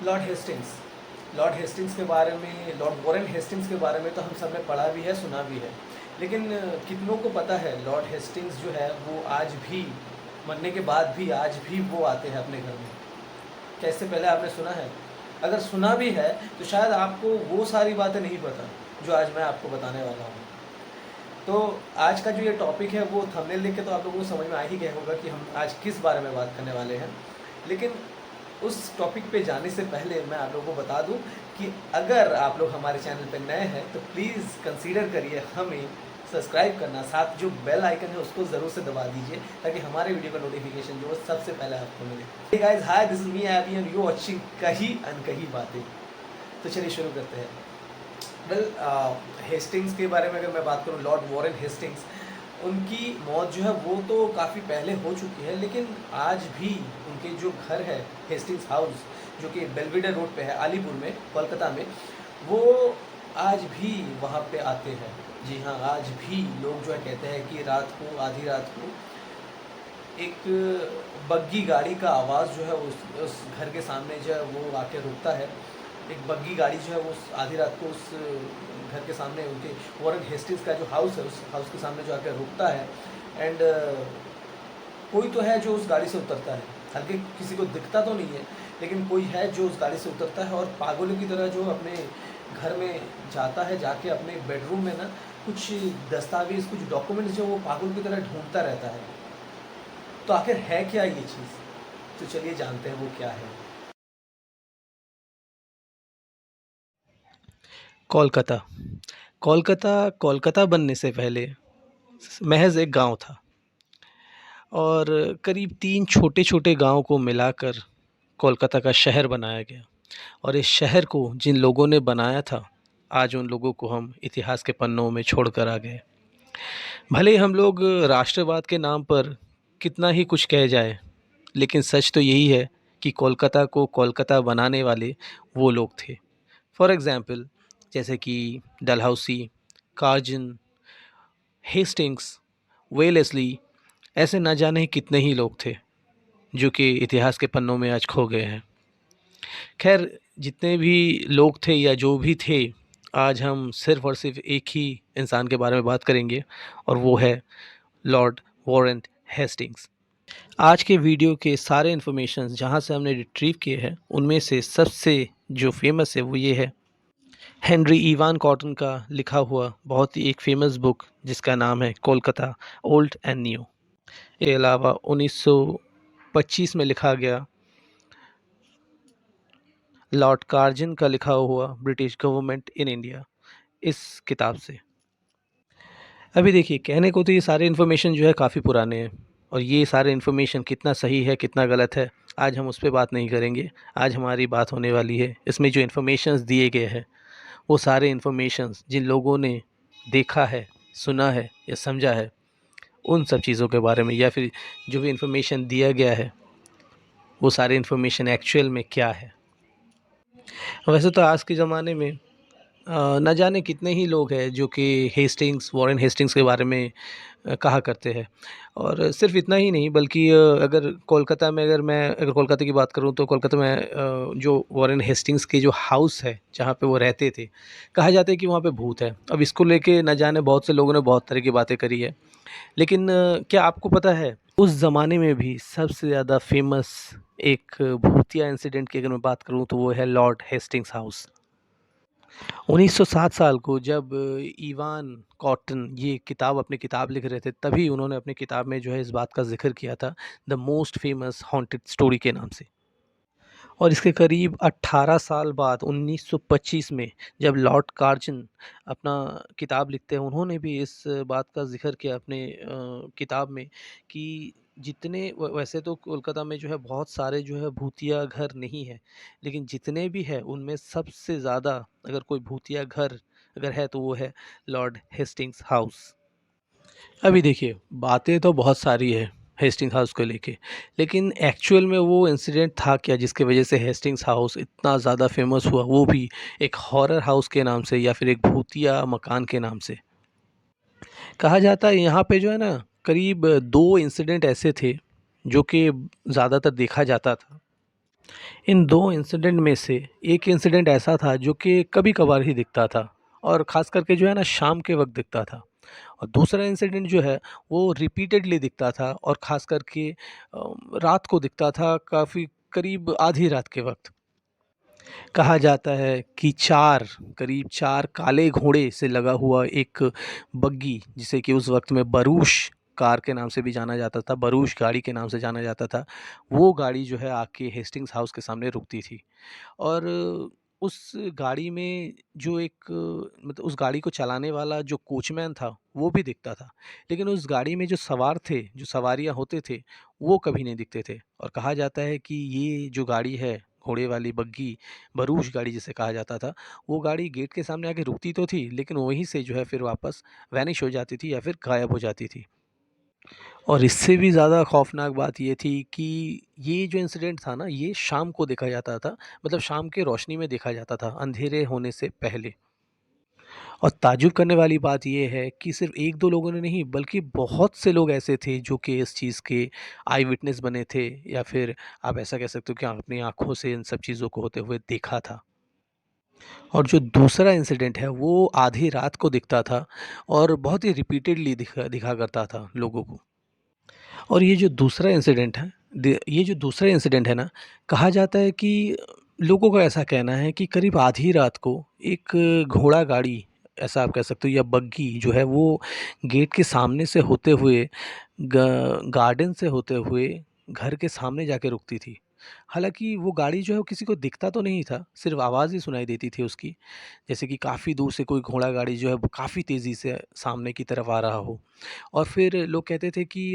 Lord Hastings के बारे में, लॉर्ड वॉरेन हेस्टिंग्स के बारे में तो हम सब ने पढ़ा भी है, सुना भी है, लेकिन कितनों को पता है लॉर्ड हेस्टिंग्स जो है वो आज भी, मरने के बाद भी आज भी वो आते हैं अपने घर में। क्या इससे पहले आपने सुना है? अगर सुना भी है तो शायद आपको वो सारी बातें नहीं पता जो आज मैं आपको बताने वाला हूँ। तो आज का जो ये टॉपिक है वो थंबनेल देख के तो आप लोगों को समझ में आ ही गया होगा कि हम आज किस बारे में बात करने वाले हैं। लेकिन उस टॉपिक पे जाने से पहले मैं आप लोगों को बता दूं कि अगर आप लोग हमारे चैनल पे नए हैं तो प्लीज़ कंसीडर करिए हमें सब्सक्राइब करना, साथ जो बेल आइकन है उसको ज़रूर से दबा दीजिए ताकि हमारे वीडियो का नोटिफिकेशन जो है सबसे पहले आपको मिले। Hey guys, hi, this is me AB and you watching कही अनकही बातें। तो चलिए शुरू करते हैं। हेस्टिंग्स के बारे में अगर मैं बात करूं, लॉर्ड वॉरेन हेस्टिंग्स, उनकी मौत जो है वो तो काफ़ी पहले हो चुकी है, लेकिन आज भी उनके जो घर है हेस्टिंग्स हाउस, जो कि बेलविडर रोड पे है अलीपुर में, कोलकाता में, वो आज भी वहाँ पे आते हैं। जी हाँ, आज भी लोग जो है कहते हैं कि रात को, आधी रात को एक बग्गी गाड़ी का आवाज़ जो है उस घर के सामने जो है वो आके रुकता है। एक बग्गी गाड़ी जो है वो आधी रात को उस घर के सामने, उनके वॉरेन हेस्टिंग्स का जो हाउस है उस हाउस के सामने जो आकर रुकता है। एंड कोई तो है जो उस गाड़ी से उतरता है, हालांकि किसी को दिखता तो नहीं है, लेकिन कोई है जो उस गाड़ी से उतरता है और पागलों की तरह जो अपने घर में जाता है, जाके अपने बेडरूम में ना कुछ दस्तावेज़, कुछ डॉक्यूमेंट्स जो वो पागल की तरह ढूंढता रहता है। तो आखिर है क्या ये चीज़? तो चलिए जानते हैं वो क्या है। कोलकाता। कोलकाता बनने से पहले महज़ एक गांव था और करीब 3 छोटे-छोटे गाँव को मिलाकर कोलकाता का शहर बनाया गया। और इस शहर को जिन लोगों ने बनाया था, आज उन लोगों को हम इतिहास के पन्नों में छोड़कर आ गए। भले ही हम लोग राष्ट्रवाद के नाम पर कितना ही कुछ कह जाए, लेकिन सच तो यही है कि कोलकाता को कोलकाता बनाने वाले वो लोग थे। फॉर एग्ज़ाम्पल, जैसे कि डलहौसी, कार्जन, हेस्टिंग्स, वेलेस्ली, ऐसे ना जाने कितने ही लोग थे जो कि इतिहास के पन्नों में आज खो गए हैं। खैर, जितने भी लोग थे या जो भी थे, आज हम सिर्फ़ और सिर्फ़ एक ही इंसान के बारे में बात करेंगे और वो है लॉर्ड वॉरेन हेस्टिंग्स। आज के वीडियो के सारे इन्फॉर्मेशन जहाँ से हमने रिट्रीव किए हैं, उनमें से सबसे जो फ़ेमस है वो ये है, हेनरी इवान कॉटन का लिखा हुआ बहुत ही एक फ़ेमस बुक जिसका नाम है कोलकाता ओल्ड एंड न्यू। इसके अलावा 1925 में लिखा गया लॉर्ड कार्जन का लिखा हुआ ब्रिटिश गवर्नमेंट इन इंडिया, इस किताब से। अभी देखिए, कहने को तो ये सारे इन्फॉर्मेशन जो है काफ़ी पुराने हैं और ये सारे इन्फॉर्मेशन कितना सही है कितना गलत है, आज हम उस पर बात नहीं करेंगे। आज हमारी बात होने वाली है इसमें जो इन्फॉर्मेशंस दिए गए हैं, वो सारे इन्फॉर्मेशंस जिन लोगों ने देखा है, सुना है या समझा है, उन सब चीज़ों के बारे में, या फिर जो भी इन्फॉर्मेशन दिया गया है वो सारे इन्फॉर्मेशन एक्चुअल में क्या है। वैसे तो आज के ज़माने में न जाने कितने ही लोग हैं जो कि वॉरेन हेस्टिंग्स के बारे में कहा करते हैं। और सिर्फ इतना ही नहीं, बल्कि अगर कोलकाता की बात करूं तो कोलकाता में जो वॉरेन हेस्टिंग्स के जो हाउस है जहां पे वो रहते थे, कहा जाता है कि वहां पे भूत है। अब इसको लेके न जाने बहुत से लोगों ने बहुत तरह की बातें करी है, लेकिन क्या आपको पता है उस ज़माने में भी सबसे ज़्यादा फेमस एक भूतिया इंसिडेंट की अगर मैं बात करूं तो वो है लॉर्ड हेस्टिंग्स हाउस। 1907 साल को जब इवान कॉटन ये किताब अपनी किताब लिख रहे थे, तभी उन्होंने अपनी किताब में जो है इस बात का ज़िक्र किया था, the most famous haunted story के नाम से। और इसके करीब 18 साल बाद 1925 में जब लॉर्ड कार्जन अपना किताब लिखते हैं, उन्होंने भी इस बात का ज़िक्र किया अपने किताब में कि जितने वैसे तो कोलकाता में जो है बहुत सारे जो है भूतिया घर नहीं है, लेकिन जितने भी हैं उनमें सबसे ज़्यादा अगर कोई भूतिया घर अगर है तो वो है लॉर्ड हेस्टिंग्स हाउस। अभी देखिए, बातें तो बहुत सारी है हेस्टिंग्स हाउस को लेके, लेकिन एक्चुअल में वो इंसिडेंट था क्या जिसकी वजह से हेस्टिंग्स हाउस इतना ज़्यादा फेमस हुआ, वो भी एक हॉरर हाउस के नाम से या फिर एक भूतिया मकान के नाम से। कहा जाता है यहाँ पे जो है ना, करीब 2 इंसिडेंट ऐसे थे जो कि ज़्यादातर देखा जाता था। इन 2 इंसिडेंट में से एक इंसिडेंट ऐसा था जो कि कभी-कभार ही दिखता था और ख़ास करके जो है ना शाम के वक़्त दिखता था। और दूसरा इंसिडेंट जो है वो रिपीटेडली दिखता था और ख़ास करके रात को दिखता था काफ़ी करीब आधी रात के वक़्त। कहा जाता है कि 4 करीब 4 काले घोड़े से लगा हुआ एक बग्गी जिसे कि उस वक़्त में बरूश कार के नाम से भी जाना जाता था, बरूश गाड़ी के नाम से जाना जाता था। वो गाड़ी जो है आके हेस्टिंग्स हाउस के सामने रुकती थी। और उस गाड़ी में जो एक मतलब उस गाड़ी को चलाने वाला जो कोचमैन था, वो भी दिखता था। लेकिन उस गाड़ी में जो सवार थे, जो सवारियाँ होते थे, वो कभी नहीं दिखते थे। और कहा जाता है कि ये जो गाड़ी है, घोड़े वाली बग्गी, बरूश गाड़ी जिसे कहा जाता था, वो गाड़ी गेट के सामने आके रुकती तो थी, लेकिन वहीं से जो है फिर वापस वैनिश हो जाती थी या फिर गायब हो जाती थी। और इससे भी ज़्यादा खौफ़नाक बात ये थी कि ये जो इंसिडेंट था ना, ये शाम को देखा जाता था, मतलब शाम के रोशनी में देखा जाता था, अंधेरे होने से पहले। और ताज्जुब करने वाली बात ये है कि सिर्फ़ 1-2 लोगों ने नहीं, बल्कि बहुत से लोग ऐसे थे जो कि इस चीज़ के आई विटनेस बने थे या फिर आप ऐसा कह सकते हो कि अपनी आँखों से इन सब चीज़ों को होते हुए देखा था। और जो दूसरा इंसिडेंट है, वो आधी रात को दिखता था और बहुत ही रिपीटेडली दिखा दिखा करता था लोगों को। और ये जो दूसरा इंसिडेंट है ना, कहा जाता है कि लोगों का ऐसा कहना है कि करीब आधी रात को एक घोड़ा गाड़ी, ऐसा आप कह सकते हो या बग्गी जो है वो गेट के सामने से होते हुए गार्डन से होते हुए घर के सामने जाके रुकती थी। हालाँकि वो गाड़ी जो है वो किसी को दिखता तो नहीं था, सिर्फ़ आवाज़ ही सुनाई देती थी उसकी। जैसे कि काफ़ी दूर से कोई घोड़ा गाड़ी जो है वो काफ़ी तेज़ी से सामने की तरफ आ रहा हो। और फिर लोग कहते थे कि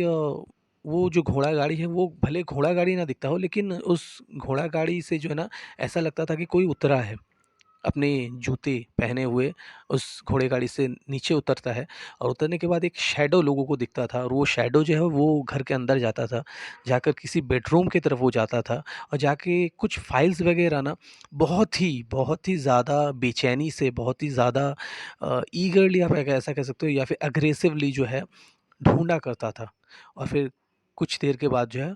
वो जो घोड़ा गाड़ी है वो भले घोड़ा गाड़ी ना दिखता हो, लेकिन उस घोड़ा गाड़ी से जो है ना ऐसा लगता था कि कोई उतरा है, अपने जूते पहने हुए उस घोड़े गाड़ी से नीचे उतरता है और उतरने के बाद एक शैडो लोगों को दिखता था और वो शैडो जो है वो घर के अंदर जाता था, जाकर किसी बेडरूम की तरफ वो जाता था और जाके कुछ फाइल्स वगैरह ना बहुत ही ज़्यादा बेचैनी से, बहुत ही ज़्यादा ईगरली आप ऐसा कह सकते हो या फिर अग्रेसिवली जो है ढूँढा करता था। और फिर कुछ देर के बाद जो है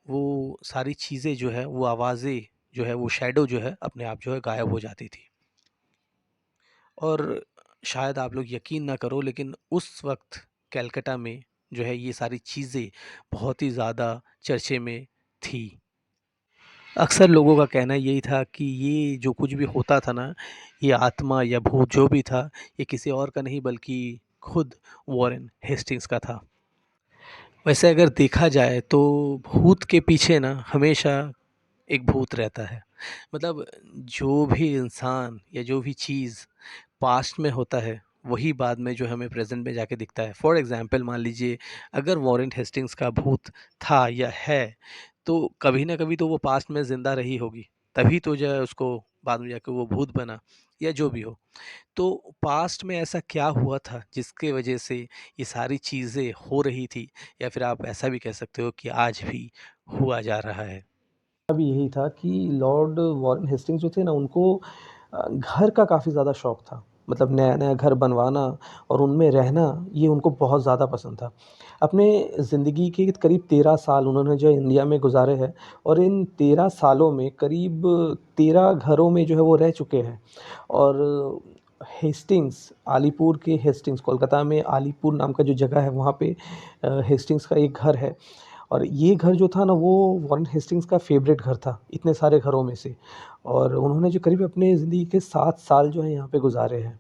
वो सारी चीज़ें जो है, वो आवाज़ें जो है, वो शैडो जो है अपने आप जो है गायब हो जाती थी। और शायद आप लोग यकीन ना करो, लेकिन उस वक़्त कलकत्ता में जो है ये सारी चीज़ें बहुत ही ज़्यादा चर्चे में थी। अक्सर लोगों का कहना यही था कि ये जो कुछ भी होता था ना, ये आत्मा या भूत जो भी था, ये किसी और का नहीं बल्कि खुद वॉरेन हेस्टिंग्स का था। वैसे अगर देखा जाए तो भूत के पीछे ना हमेशा एक भूत रहता है। मतलब जो भी इंसान या जो भी चीज़ पास्ट में होता है, वही बाद में जो हमें प्रेज़ेंट में जाके दिखता है। फॉर एग्ज़ाम्पल मान लीजिए, अगर वॉरेन हेस्टिंग्स का भूत था या है, तो कभी न कभी तो वो पास्ट में ज़िंदा रही होगी। तभी तो जो है उसको बाद में जाके वो भूत बना या जो भी हो। तो पास्ट में ऐसा क्या हुआ था जिसके वजह से ये सारी चीज़ें हो रही थी, या फिर आप ऐसा भी कह सकते हो कि आज भी हुआ जा रहा है। अब यही था कि लॉर्ड वॉरेन हेस्टिंग्स जो थे ना उनको घर का काफ़ी ज़्यादा शौक था। मतलब नया-नया घर बनवाना और उनमें रहना ये उनको बहुत ज़्यादा पसंद था। अपने ज़िंदगी के करीब 13 साल उन्होंने जो है इंडिया में गुज़ारे हैं और इन 13 सालों में करीब 13 घरों में जो है वो रह चुके हैं। और हेस्टिंग्स, अलीपुर के हेस्टिंग्स, कोलकाता में अलीपुर नाम का जो जगह है वहाँ पे हेस्टिंग्स का एक घर है। और ये घर जो था ना वो वॉरेन हेस्टिंग्स का फ़ेवरेट घर था, इतने सारे घरों में से। और उन्होंने जो करीब अपने ज़िंदगी के 7 साल जो है यहाँ पे गुज़ारे हैं,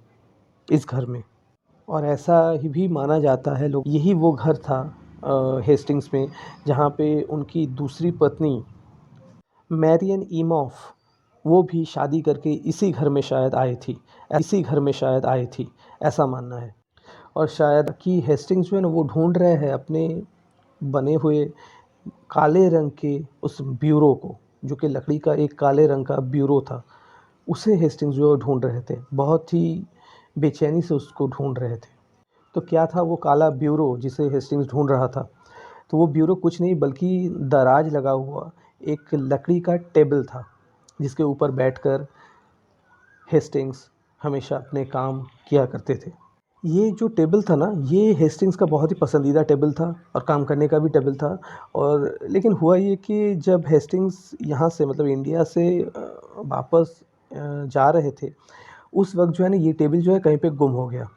इस घर में। और ऐसा ही भी माना जाता है, लोग यही वो घर था हेस्टिंग्स में जहाँ पे उनकी दूसरी पत्नी मैरियन ईमॉफ वो भी शादी करके इसी घर में शायद आई थी, ऐसा मानना है। और शायद कि हेस्टिंग्स जो है ना वो ढूँढ रहे हैं अपने बने हुए काले रंग के उस ब्यूरो को, जो कि लकड़ी का एक काले रंग का ब्यूरो था, उसे हेस्टिंग्स जो है ढूँढ रहे थे। बहुत ही बेचैनी से उसको ढूँढ रहे थे। तो क्या था वो काला ब्यूरो जिसे हेस्टिंग्स ढूँढ रहा था? तो वो ब्यूरो कुछ नहीं बल्कि दराज लगा हुआ एक लकड़ी का टेबल था, जिसके ऊपर बैठकर हेस्टिंग्स हमेशा अपने काम किया करते थे। ये जो टेबल था ना, ये हेस्टिंग्स का बहुत ही पसंदीदा टेबल था और काम करने का भी टेबल था। और लेकिन हुआ ये कि जब हेस्टिंग्स यहाँ से मतलब इंडिया से वापस जा रहे थे, उस वक़्त जो है ना ये टेबल जो है कहीं पे गुम हो गया।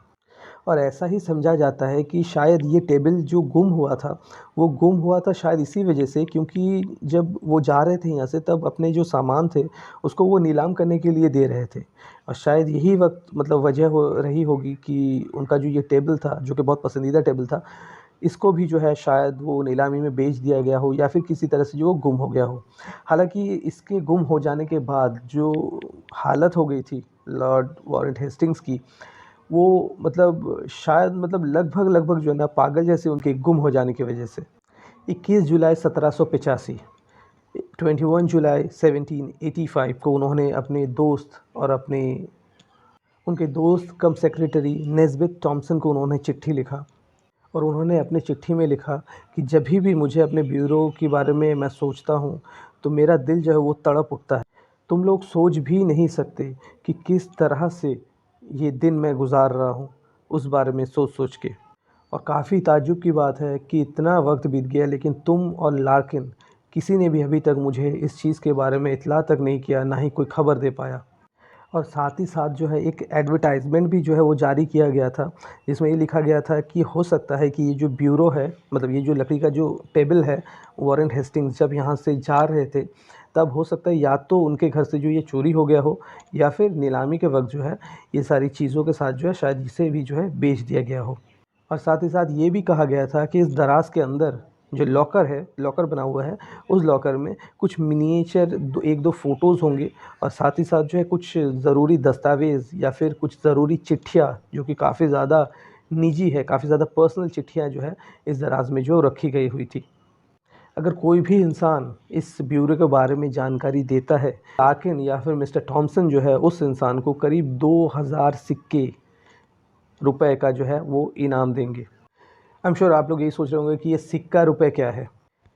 और ऐसा ही समझा जाता है कि शायद ये टेबल जो गुम हुआ था, वो गुम हुआ था शायद इसी वजह से, क्योंकि जब वो जा रहे थे यहाँ से तब अपने जो सामान थे, उसको वो नीलाम करने के लिए दे रहे थे। और शायद यही वक़्त मतलब वजह हो रही होगी कि उनका जो ये टेबल था, जो कि बहुत पसंदीदा टेबल था, इसको भी जो है शायद वो नीलामी में बेच दिया गया हो या फिर किसी तरह से जो वो गुम हो गया हो। हालाँकि इसके गुम हो जाने के बाद जो हालत हो गई थी लॉर्ड वॉरेन हेस्टिंग्स की, वो मतलब शायद मतलब लगभग जो है ना पागल जैसे उनके गुम हो जाने की वजह से। 21 जुलाई 1785, 21 जुलाई 1785 को उन्होंने अपने दोस्त और अपने उनके दोस्त कम सेक्रेटरी नेस्बिट टॉमसन को उन्होंने चिट्ठी लिखा। और उन्होंने अपने चिट्ठी में लिखा कि जभी भी मुझे अपने ब्यूरो के बारे में मैं सोचता हूँ, तो मेरा दिल जो है वो तड़प उठता है। तुम लोग सोच भी नहीं सकते कि किस तरह से ये दिन मैं गुज़ार रहा हूँ, उस बारे में सोच के। और काफ़ी ताज्जुब की बात है कि इतना वक्त बीत गया लेकिन तुम और लार्किन किसी ने भी अभी तक मुझे इस चीज़ के बारे में इत्तला तक नहीं किया, ना ही कोई खबर दे पाया। और साथ ही साथ जो है एक एडवर्टाइजमेंट भी जो है वो जारी किया गया था, जिसमें ये लिखा गया था कि हो सकता है कि ये जो ब्यूरो है, मतलब ये जो लकड़ी का जो टेबल है, वॉरेन हेस्टिंग्स जब यहाँ से जा रहे थे, तब हो सकता है या तो उनके घर से जो ये चोरी हो गया हो, या फिर नीलामी के वक्त जो है ये सारी चीज़ों के साथ जो है शायद इसे भी जो है बेच दिया गया हो। और साथ ही साथ ये भी कहा गया था कि इस दराज के अंदर जो लॉकर है, लॉकर बना हुआ है, उस लॉकर में कुछ मिनिएचर एक दो फ़ोटोज़ होंगे। और साथ ही साथ जो है कुछ ज़रूरी दस्तावेज़ या फिर कुछ ज़रूरी चिट्ठियाँ जो कि काफ़ी ज़्यादा निजी है, काफ़ी ज़्यादा पर्सनल चिट्ठियाँ जो है इस दराज में जो रखी गई हुई थी। अगर कोई भी इंसान इस ब्यूरो के बारे में जानकारी देता है, लार्किन या फिर मिस्टर थॉमसन जो है उस इंसान को करीब 2000 सिक्के रुपए का जो है वो इनाम देंगे। आई एम श्योर आप लोग यही सोच रहे होंगे कि ये सिक्का रुपए क्या है।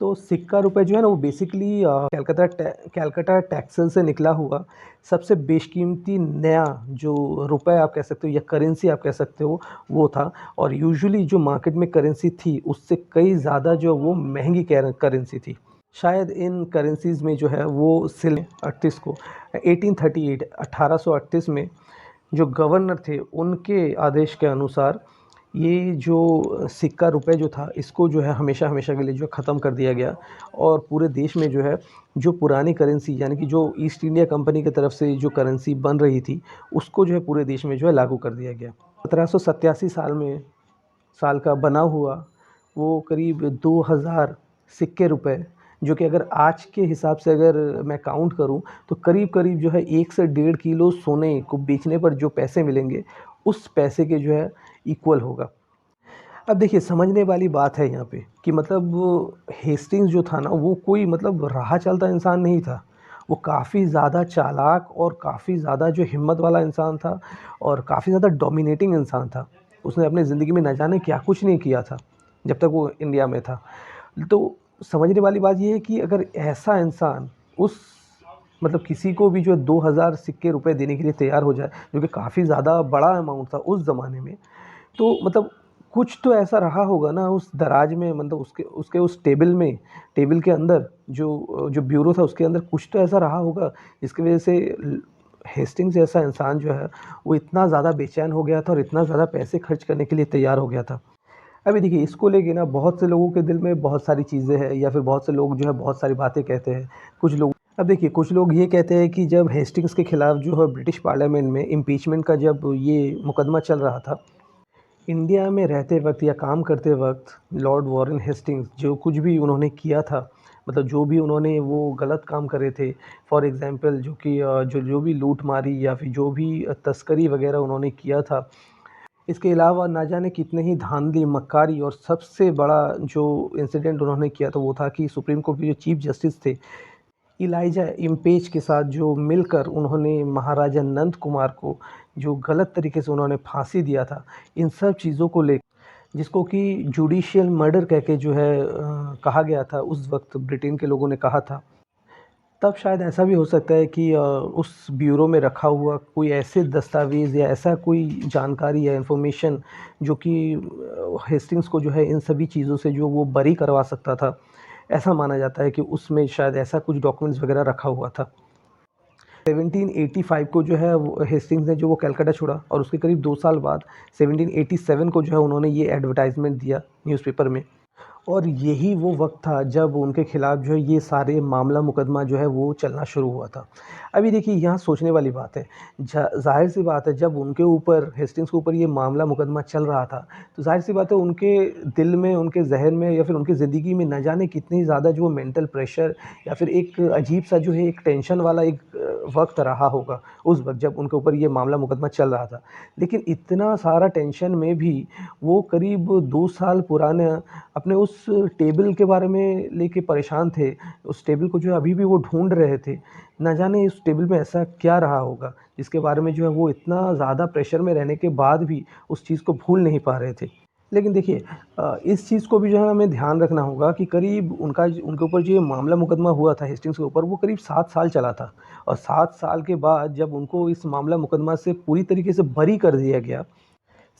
तो सिक्का रुपए जो है ना वो बेसिकली कैलकाटा टैक्सल से निकला हुआ सबसे बेशकीमती नया जो रुपए आप कह सकते हो या करेंसी आप कह सकते हो, वो था। और यूजुअली जो मार्केट में करेंसी थी उससे कई ज़्यादा जो वो महंगी करेंसी थी। शायद इन करेंसीज़ में जो है वो सिल 38 को 1838 1838 में जो गवर्नर थे उनके आदेश के अनुसार ये जो सिक्का रुपए जो था इसको जो है हमेशा हमेशा के लिए जो ख़त्म कर दिया गया। और पूरे देश में जो है जो पुरानी करेंसी यानी कि जो ईस्ट इंडिया कंपनी की तरफ से जो करेंसी बन रही थी उसको जो है पूरे देश में जो है लागू कर दिया गया। 1787 साल का बना हुआ वो करीब 2000 सिक्के रुपए, जो कि अगर आज के हिसाब से अगर मैं काउंट करूं तो करीब-करीब जो है 1 से 1.5 किलो सोने को बेचने पर जो पैसे मिलेंगे, उस पैसे के जो है इक्वल होगा। अब देखिए समझने वाली बात है यहाँ पे कि मतलब वो हेस्टिंग्स जो था ना वो कोई मतलब राह चलता इंसान नहीं था। वो काफ़ी ज़्यादा चालाक और काफ़ी ज़्यादा जो हिम्मत वाला इंसान था और काफ़ी ज़्यादा डोमिनेटिंग इंसान था। उसने अपनी ज़िंदगी में न जाने क्या कुछ नहीं किया था, जब तक वो इंडिया में था। तो समझने वाली बात ये है कि अगर ऐसा इंसान उस मतलब किसी को भी जो है 2000 सिक्के रुपए देने के लिए तैयार हो जाए, जो कि काफ़ी ज़्यादा बड़ा अमाउंट था उस ज़माने में, तो मतलब कुछ तो ऐसा रहा होगा ना उस दराज में, मतलब उसके उसके उस टेबल के अंदर जो जो ब्यूरो था उसके अंदर कुछ तो ऐसा रहा होगा जिसकी वजह से हेस्टिंग्स जैसा इंसान जो है वो इतना ज़्यादा बेचैन हो गया था और इतना ज़्यादा पैसे खर्च करने के लिए तैयार हो गया था। अभी देखिए इसको लेके ना बहुत से लोगों के दिल में बहुत सारी चीज़ें हैं या फिर बहुत से लोग जो है बहुत सारी बातें कहते हैं। कुछ लोग अब देखिए कुछ लोग ये कहते हैं कि जब हेस्टिंग्स के खिलाफ जो है ब्रिटिश पार्लियामेंट में इम्पीचमेंट का जब ये मुकदमा चल रहा था, इंडिया में रहते वक्त या काम करते वक्त लॉर्ड वॉरेन हेस्टिंग्स जो कुछ भी उन्होंने किया था, मतलब जो भी उन्होंने वो गलत काम करे थे, फॉर एग्ज़ाम्पल जो कि जो जो भी लूट मारी या फिर जो भी तस्करी वगैरह उन्होंने किया था, इसके अलावा ना जाने कितने ही धांधली, मक्कारी और सबसे बड़ा जो इंसिडेंट उन्होंने किया था वो था कि सुप्रीम कोर्ट के जो चीफ जस्टिस थे, इलाइजा इम्पेज के साथ जो मिलकर उन्होंने महाराजा नंद कुमार को जो गलत तरीके से उन्होंने फांसी दिया था, इन सब चीज़ों को ले जिसको कि जुडिशियल मर्डर कह के जो है कहा गया था, उस वक्त ब्रिटेन के लोगों ने कहा था। तब शायद ऐसा भी हो सकता है कि उस ब्यूरो में रखा हुआ कोई ऐसे दस्तावेज़ या ऐसा कोई जानकारी या इन्फॉर्मेशन जो कि हेस्टिंग्स को जो है इन सभी चीज़ों से जो वो बरी करवा सकता था। ऐसा माना जाता है कि उसमें शायद ऐसा कुछ डॉक्यूमेंट्स वग़ैरह रखा हुआ था। 1785 को जो है वो हेस्टिंग्स ने जो वो कलकत्ता छोड़ा और उसके करीब 2 साल बाद 1787 को जो है उन्होंने ये एडवर्टाइज़मेंट दिया न्यूज़पेपर में। और यही वो वक़्त था जब उनके खिलाफ़ जो है ये सारे मामला मुकदमा जो है वो चलना शुरू हुआ था। अभी देखिए यहाँ सोचने वाली बात है, ज़ाहिर-सी बात है जब उनके ऊपर हेस्टिंग्स के ऊपर ये मामला मुकदमा चल रहा था, तो ज़ाहिर-सी बात है उनके दिल में, उनके ज़हन में या फिर उनकी ज़िंदगी में न जाने कितनी ज़्यादा जो मेंटल प्रेशर या फिर एक अजीब-सा जो है एक टेंशन वाला एक वक़्त रहा होगा, उस वक़्त जब उनके ऊपर ये मामला मुकदमा चल रहा था। लेकिन इतना सारा टेंशन में भी वो करीब 2 साल पुराना अपने उस टेबल के बारे में लेके परेशान थे। उस टेबल को जो है अभी भी वो ढूँढ रहे थे। ना जाने उस टेबल में ऐसा क्या रहा होगा, जिसके बारे में जो है वो इतना ज़्यादा प्रेशर में रहने के बाद भी उस चीज़ को भूल नहीं पा रहे थे। लेकिन देखिए इस चीज़ को भी जो है हमें ध्यान रखना होगा कि करीब उनके ऊपर जो ये मामला मुकदमा हुआ था हेस्टिंग्स के ऊपर, वो करीब 7 साल चला था। और 7 साल के बाद जब उनको इस मामला मुकदमा से पूरी तरीके से बरी कर दिया गया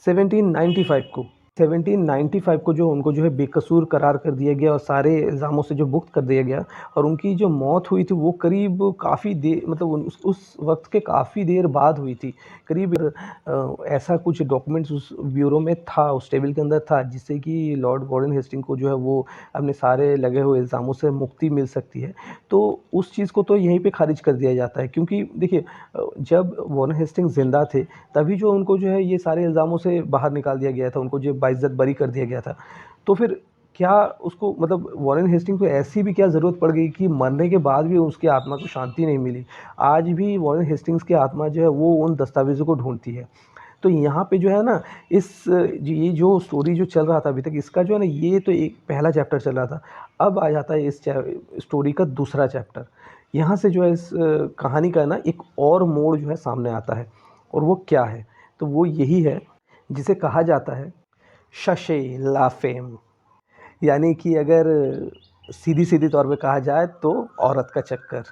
1795 को 1795 को जो उनको जो है बेकसूर करार कर दिया गया और सारे इल्ज़ामों से जो मुक्त कर दिया गया और उनकी जो मौत हुई थी वो करीब काफ़ी मतलब उस वक़्त के काफ़ी देर बाद हुई थी। करीब ऐसा कुछ डॉक्यूमेंट्स उस ब्यूरो में था, उस टेबल के अंदर था जिससे कि लॉर्ड वॉरेन हेस्टिंग को जो है वो अपने सारे लगे हुए इल्ज़ामों से मुक्ति मिल सकती है। तो उस चीज़ को तो यहीं पे ख़ारिज कर दिया जाता है क्योंकि देखिए जब वॉरेन हेस्टिंग्स ज़िंदा थे तभी जो उनको जो है ये सारे इल्ज़ामों से बाहर निकाल दिया गया था, उनको जो बाइज़्ज़त बरी कर दिया गया था। तो फिर क्या उसको मतलब वॉरेन हेस्टिंग्स को ऐसी भी क्या ज़रूरत पड़ गई कि मरने के बाद भी उसकी आत्मा को शांति नहीं मिली। आज भी वॉरेन हेस्टिंग्स की आत्मा जो है वो उन दस्तावेज़ों को ढूँढती है। तो यहाँ पे जो है ना ये जो स्टोरी जो चल रहा था अभी तक इसका जो है ना ये तो एक पहला चैप्टर चल रहा था। अब आ जाता है इस स्टोरी का दूसरा चैप्टर। यहाँ से जो है इस कहानी का ना एक और मोड़ जो है सामने आता है और वो क्या है? तो वो यही है जिसे कहा जाता है शशे ला फेम, यानी कि अगर सीधी-सीधी तौर पे कहा जाए तो औरत का चक्कर।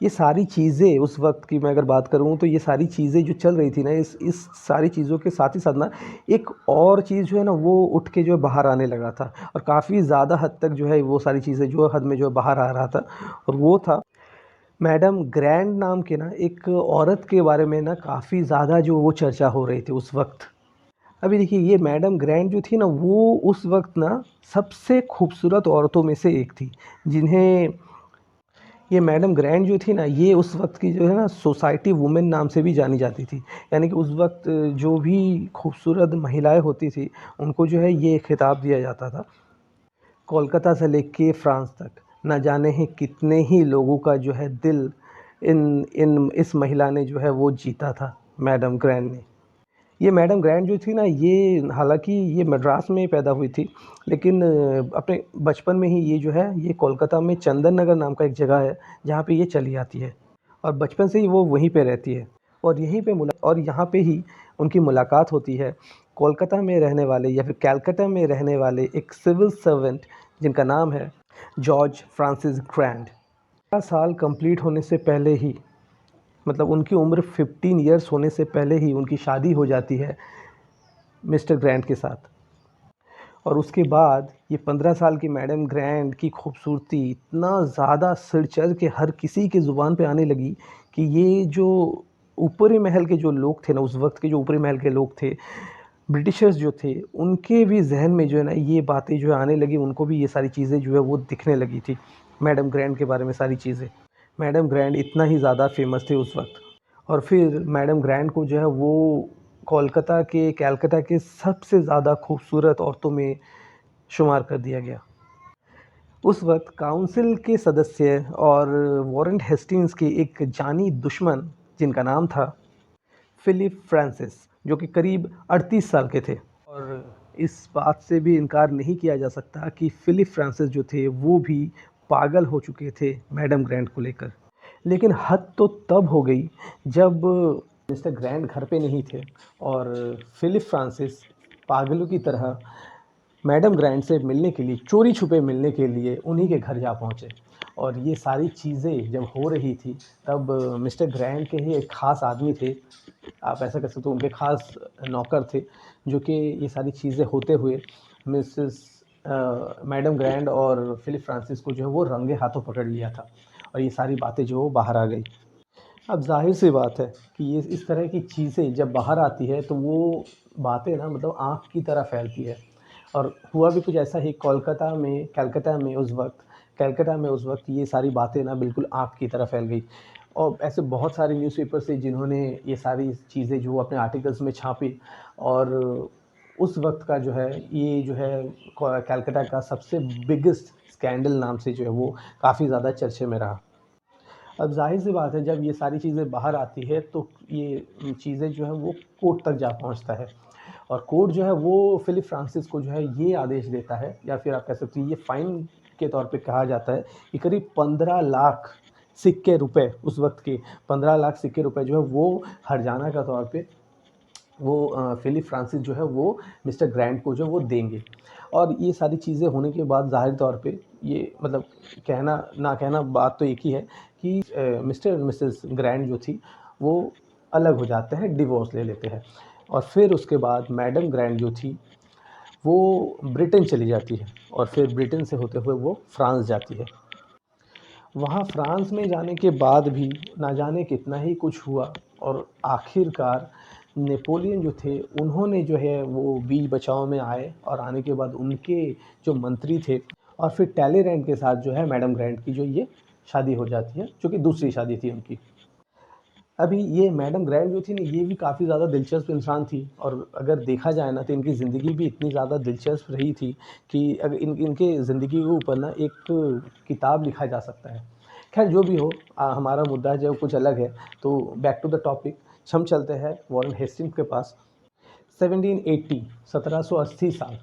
ये सारी चीज़ें उस वक़्त की मैं अगर बात करूँ तो ये सारी चीज़ें जो चल रही थी ना इस सारी चीज़ों के साथ ही साथ ना एक और चीज़ जो है ना वो उठ के जो है बाहर आने लगा था और काफ़ी ज़्यादा हद तक जो है वो सारी चीज़ें जो हद में जो है बाहर आ रहा था और वो था मैडम ग्रैंड नाम के ना एक औरत के बारे में ना काफ़ी ज़्यादा जो वो चर्चा हो रही थी उस वक़्त। अभी देखिए ये मैडम ग्रैंड जो थी ना वो उस वक़्त ना सबसे खूबसूरत औरतों में से एक थी, जिन्हें ये मैडम ग्रैंड जो थी ना ये उस वक़्त की जो है ना सोसाइटी वुमेन नाम से भी जानी जाती थी। यानी कि उस वक़्त जो भी खूबसूरत महिलाएँ होती थी, उनको जो है ये खिताब दिया जाता था। कोलकाता से लेके फ्रांस तक, ना जाने ही कितने ही लोगों का जो है दिल इन इन इस महिला ने जो है वो जीता था, मैडम ग्रैंड ने। ये मैडम ग्रैंड जो थी ना ये हालाँकि ये मद्रास में पैदा हुई थी, लेकिन अपने बचपन में ही ये जो है ये कोलकाता में चंदन नगर नाम का एक जगह है, जहाँ पे ये चली आती है और बचपन से ही वो वहीं पे रहती है और यहीं पे और यहाँ पे ही उनकी मुलाकात होती है कोलकाता में रहने वाले या फिर कलकत्ता में रहने वाले एक सिविल सर्वेंट जिनका नाम है जॉर्ज फ्रांसिस ग्रैंड। 15 साल कंप्लीट होने से पहले ही मतलब उनकी उम्र 15 इयर्स होने से पहले ही उनकी शादी हो जाती है मिस्टर ग्रैंड के साथ और उसके बाद ये 15 साल की मैडम ग्रैंड की खूबसूरती इतना ज़्यादा सिर चढ़ के हर किसी की ज़ुबान पे आने लगी कि ये जो ऊपरी महल के जो लोग थे ना उस वक्त के जो ऊपरी महल के लोग थे ब्रिटिशर्स जो थे उनके भी जहन में जो है ना ये बातें जो है आने लगी, उनको भी ये सारी चीज़ें जो है वो दिखने लगी थी मैडम ग्रैंड के बारे में सारी चीज़ें। मैडम ग्रैंड इतना ही ज़्यादा फेमस थे उस वक्त और फिर मैडम ग्रैंड को जो है वो कलकत्ता के सबसे ज़्यादा खूबसूरत औरतों में शुमार कर दिया गया। उस वक्त काउंसिल के सदस्य और वॉरेन हेस्टिंग्स के एक जानी दुश्मन जिनका नाम था फ़िलिप फ्रांसिस, जो कि करीब 38 साल के थे और इस बात से भी इनकार नहीं किया जा सकता कि फ़िलिप फ्रांसिस जो थे वो भी पागल हो चुके थे मैडम ग्रैंड को लेकर। लेकिन हद तो तब हो गई जब मिस्टर ग्रैंड घर पे नहीं थे और फ़िलिप फ्रांसिस पागलों की तरह मैडम ग्रैंड से मिलने के लिए चोरी छुपे मिलने के लिए उन्हीं के घर जा पहुँचे और ये सारी चीज़ें जब हो रही थी तब मिस्टर ग्रैंड के ही एक ख़ास आदमी थे, आप ऐसा कह सकते हो उनके ख़ास नौकर थे, जो कि ये सारी चीज़ें होते हुए मिसेस मैडम ग्रैंड और फ़िलिप फ्रांसिस को जो है वो रंगे हाथों पकड़ लिया था और ये सारी बातें जो वो बाहर आ गई। अब ज़ाहिर-सी बात है कि ये इस तरह की चीज़ें जब बाहर आती है तो वो बातें ना मतलब आग की तरह फैलती है। और हुआ भी कुछ ऐसा ही कलकत्ता में उस वक़्त ये सारी बातें ना बिल्कुल आग की तरह फैल गई। और ऐसे बहुत सारे न्यूज़पेपर्स थे जिन्होंने ये सारी चीज़ें जो अपने आर्टिकल्स में छापी और उस वक़्त का जो है ये जो है कलकत्ता का सबसे बिगेस्ट स्कैंडल नाम से जो है वो काफ़ी ज़्यादा चर्चे में रहा। अब ज़ाहिर-सी बात है जब ये सारी चीज़ें बाहर आती है तो ये चीज़ें जो है वो कोर्ट तक जा पहुँचता है और कोर्ट जो है वो फ़िलिप फ्रांसिस को जो है ये आदेश देता है या फिर आप कह सकते हैं ये फ़ाइन के तौर पे कहा जाता है कि करीब 15 लाख सिक्के रुपए उस वक़्त के 15 लाख सिक्के रुपए जो है वो हर्जाना के तौर पे वो फ़िलिप फ्रांसिस जो है वो मिस्टर ग्रैंट को जो वो देंगे। और ये सारी चीज़ें होने के बाद ज़ाहिर तौर पे ये मतलब कहना ना कहना बात तो एक ही है कि मिस्टर और मिसेस ग्रैंट जो थी वो अलग हो जाते हैं, डिवोर्स ले लेते हैं। और फिर उसके बाद मैडम ग्रैंट जो थी वो ब्रिटेन चली जाती है और फिर ब्रिटेन से होते हुए वो फ्रांस जाती है। वहाँ फ्रांस में जाने के बाद भी ना जाने कितना ही कुछ हुआ और आखिरकार नेपोलियन जो थे उन्होंने जो है वो बीच बचाव में आए और आने के बाद उनके जो मंत्री थे और फिर टैलीरैंड के साथ जो है मैडम ग्रैंट की जो ये शादी हो जाती है, जो कि दूसरी शादी थी उनकी। अभी ये मैडम ग्रैंड जो थी ना, ये भी काफ़ी ज़्यादा दिलचस्प इंसान थी और अगर देखा जाए ना तो इनकी ज़िंदगी भी इतनी ज़्यादा दिलचस्प रही थी कि अगर इनके ज़िंदगी के ऊपर ना एक किताब लिखा जा सकता है। ख़ैर जो भी हो हमारा मुद्दा जो कुछ अलग है, तो बैक टू द टॉपिक हम चलते हैं वॉरेन हेस्टिंग्स के पास। 1780 1780 साल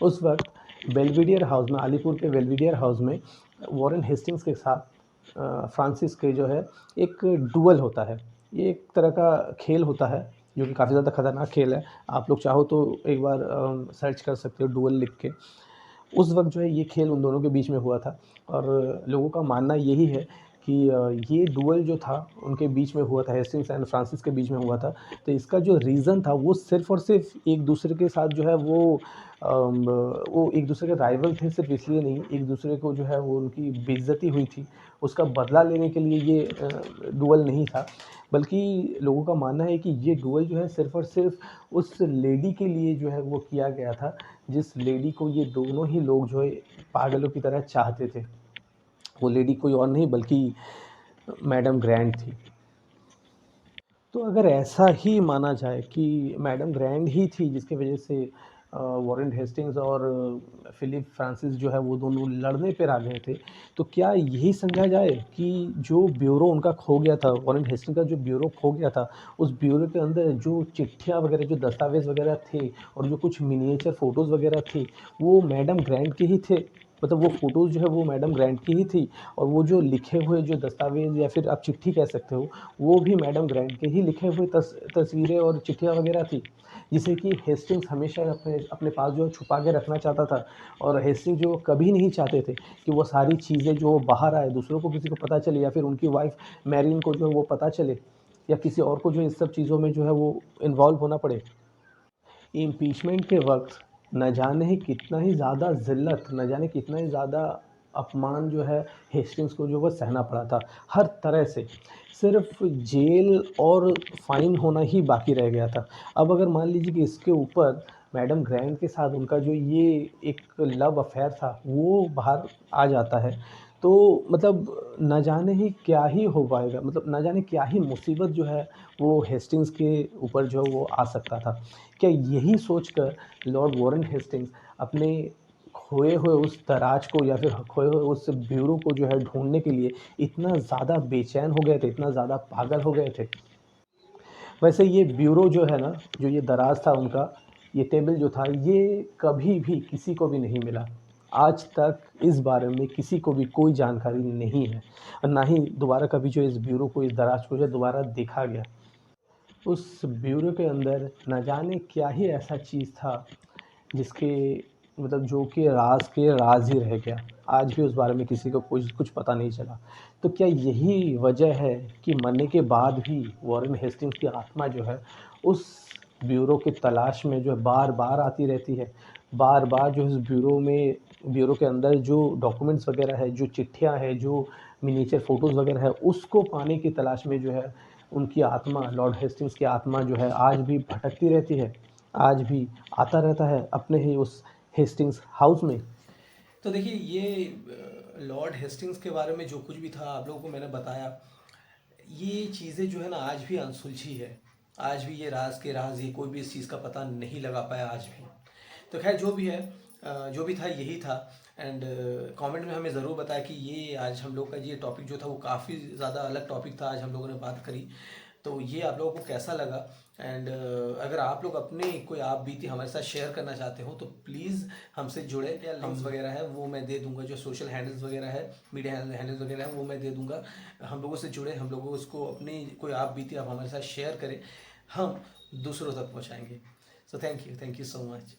उस वक़्त बेल्वेडियर हाउस में अलीपुर के बेल्वेडियर हाउस में वॉरेन हेस्टिंग्स के साथ फ्रांसिस के जो है एक डुअल होता है। ये एक तरह का खेल होता है जो कि काफ़ी ज़्यादा खतरनाक खेल है। आप लोग चाहो तो एक बार सर्च कर सकते हो डुअल लिख के। उस वक़्त जो है ये खेल उन दोनों के बीच में हुआ था और लोगों का मानना यही है कि ये डुअल जो था उनके बीच में हुआ था, हेस्टिंग्स एंड फ्रांसिस के बीच में हुआ था। तो इसका जो रीज़न था वो सिर्फ़ और सिर्फ़ एक-दूसरे के साथ जो है वो एक-दूसरे के राइवल थे, सिर्फ़ इसलिए नहीं, एक-दूसरे को जो है वो उनकी बेइज़्ज़ती हुई थी, उसका बदला लेने के लिए ये डुअल नहीं था। बल्कि लोगों का मानना है कि ये डुअल जो है सिर्फ़ और सिर्फ़ उस लेडी के लिए जो है वो किया गया था, जिस लेडी को ये दोनों ही लोग जो है पागलों की तरह चाहते थे। वो लेडी कोई और नहीं बल्कि मैडम ग्रैंट थी। तो अगर ऐसा ही माना जाए कि मैडम ग्रैंड ही थी जिसकी वजह से वॉरेन हेस्टिंग्स और फ़िलिप फ्रांसिस जो है वो दोनों लड़ने पर आ गए थे, तो क्या यही समझा जाए कि जो ब्यूरो उनका खो गया था, वॉरेन हेस्टिंग्स का जो ब्यूरो खो गया था, उस ब्यूरो के अंदर जो चिट्ठियाँ वगैरह, जो दस्तावेज़ वगैरह थे और जो कुछ मिनिएचर फ़ोटोज़ वगैरह थे, वो मैडम ग्रैंड के ही थे? मतलब वो फ़ोटोज़ जो है वो मैडम ग्रैंड की ही थी और वो जो लिखे हुए जो दस्तावेज़ या फिर आप चिट्ठी कह सकते हो, वो भी मैडम ग्रैंड के ही लिखे हुए तस्वीरें और चिट्ठियाँ वगैरह थी, जिसे कि हेस्टिंग्स हमेशा अपने अपने पास जो है छुपा के रखना चाहता था और हेस्टिंग्स जो कभी नहीं चाहते थे कि वो सारी चीज़ें जो बाहर आए, दूसरों को किसी को पता चले या फिर उनकी वाइफ़ मैरीन को जो है वो पता चले या किसी और को जो इस सब चीज़ों में जो है वो इन्वॉल्व होना पड़े। इम्पीचमेंट के वक़्त न जाने कितना ही ज़्यादा ज़िल्लत, न जाने कितना ही ज़्यादा अपमान जो है हेस्टिंग्स को जो वो सहना पड़ा था, हर तरह से। सिर्फ़ जेल और फ़ाइन होना ही बाकी रह गया था। अब अगर मान लीजिए कि इसके ऊपर मैडम ग्रैंट के साथ उनका जो ये एक लव अफ़ेयर था, वो बाहर आ जाता है, तो मतलब न जाने ही क्या ही हो पाएगा, मतलब न जाने क्या ही मुसीबत जो है वो हेस्टिंग्स के ऊपर जो है वो आ सकता था। क्या यही सोचकर लॉर्ड वॉरेन हेस्टिंग्स अपने खोए हुए उस दराज को या फिर खोए हुए उस ब्यूरो को जो है ढूँढने के लिए इतना ज़्यादा बेचैन हो गए थे, इतना ज़्यादा पागल हो गए थे? वैसे ये ब्यूरो जो है ना, जो ये दराज़ था उनका, ये टेबल जो था, ये कभी भी किसी को भी नहीं मिला। आज तक इस बारे में किसी को भी कोई जानकारी नहीं है और ना ही दोबारा कभी जो इस ब्यूरो को, इस दराज़ को जो है दोबारा देखा गया। उस ब्यूरो के अंदर न जाने क्या ही ऐसा चीज़ था जिसके मतलब जो कि राज के राज ही रह गया। आज भी उस बारे में किसी को कुछ पता नहीं चला। तो क्या यही वजह है कि मरने के बाद भी वॉरेन हेस्टिंग्स की आत्मा जो है उस ब्यूरो की तलाश में जो है बार-बार आती रहती है? बार-बार जो इस ब्यूरो के अंदर जो डॉक्यूमेंट्स वग़ैरह है, जो चिट्ठियाँ हैं, जो मिनिएचर फ़ोटोज़ वग़ैरह है, उसको पाने की तलाश में जो है उनकी आत्मा, लॉर्ड हेस्टिंग्स की आत्मा जो है आज भी भटकती रहती है, आज भी आता रहता है अपने ही उस हेस्टिंग्स हाउस में। तो देखिए ये लॉर्ड हेस्टिंग्स के बारे में जो कुछ भी था आप लोगों को मैंने बताया, ये चीज़ें जो है ना आज भी अनसुलझी है। आज भी ये राज के राज, ये कोई भी इस चीज़ का पता नहीं लगा पाया आज भी। तो खैर जो भी है, जो भी था यही था। एंड कमेंट में हमें ज़रूर बताया कि ये आज हम लोग का ये टॉपिक जो था वो काफ़ी ज़्यादा अलग टॉपिक था, आज हम लोगों ने बात करी। तो ये आप लोगों को कैसा लगा? एंड अगर आप लोग अपने कोई आप बीती हमारे साथ शेयर करना चाहते हो तो प्लीज़ हमसे जुड़े, या लिंक्स वगैरह है वो मैं दे दूंगा, जो सोशल हैंडल्स वगैरह है, मीडिया हैंडल्स वगैरह है वो मैं दे दूंगा। हम लोगों से जुड़े, हम लोगों को उसको अपनी कोई आप बीती आप हमारे साथ शेयर करें, हम दूसरों तक पहुंचाएंगे। So thank you so much.